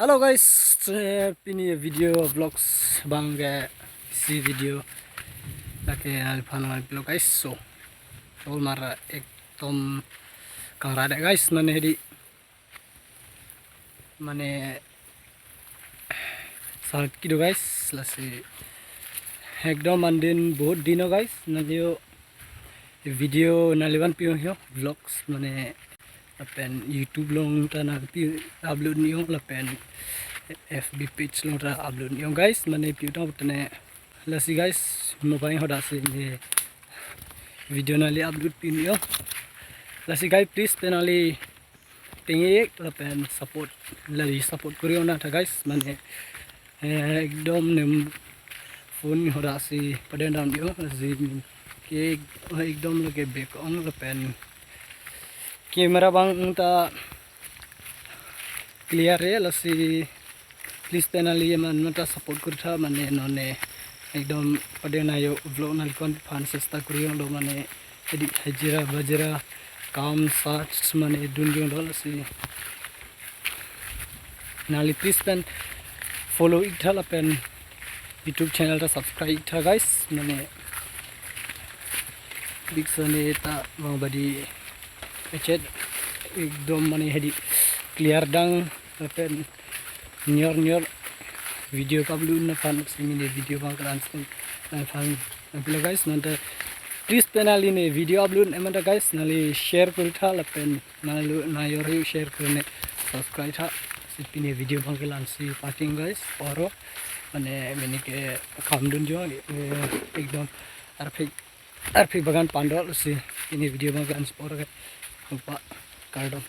Halo guys, ini video vlogs bangga si video laki alfan vlog guys. So mara ekdom kang rada guys mane di mane saat kido guys lasi ekdom mandin बहुत दिनो guys नालियो video naliban pion hio vlogs mane lapen YouTube long tanah upload niyo lapen FB page long ta upload niyo guys mane piutang tane lasi guys mobile hoda se video nali upload niyo lasi guys please penali tinggi lapen support lari support koriyo na ta guys mane ekdom nem phone hoda se paden down niyo lasi ke ekdom lage back on lapen camera bang ta clear है लसी प्लीज पेनाली मन नटा सपोर्ट करथा माने नने एकदम पडेनायो व्लॉग नालिकन फान चेष्टा करियो लो माने एडिट हाजिरा बाजिरा काम सार्च माने दुनियो लो लसी नाली प्लीज पेन फॉलो इथा पेन YouTube चैनल ता सब्सक्राइब था गाइस माने बिग सने ता बडी ecet एकदम माने Heidi clear dang pen nyor video kablu na fan sini video bang kan fan pula guys nanta please penali ne video upload emanda guys nali share kurtha lapen nalu na yori share kurne subscribe tha sipine video bang kan si parting guys poro mane meni ke kamdun jo ekdom arfik bagan pandol si ini video bang kan poro lupa kardom